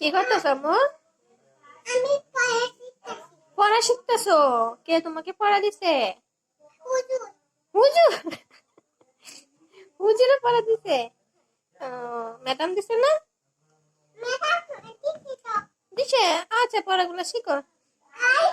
কি করতেছ আম্মু? আমি পড়া শিখতেছি। পড়া শিখতেছো? কে তোমাকে পড়া দিছে? হুজুর। হুজুর? হুজুরে পড়া দিছে? ম্যাডাম দিছে না? ম্যাডাম দিছি তো। দিছে? আচ্ছা, পড়াগুলো শিখো। আই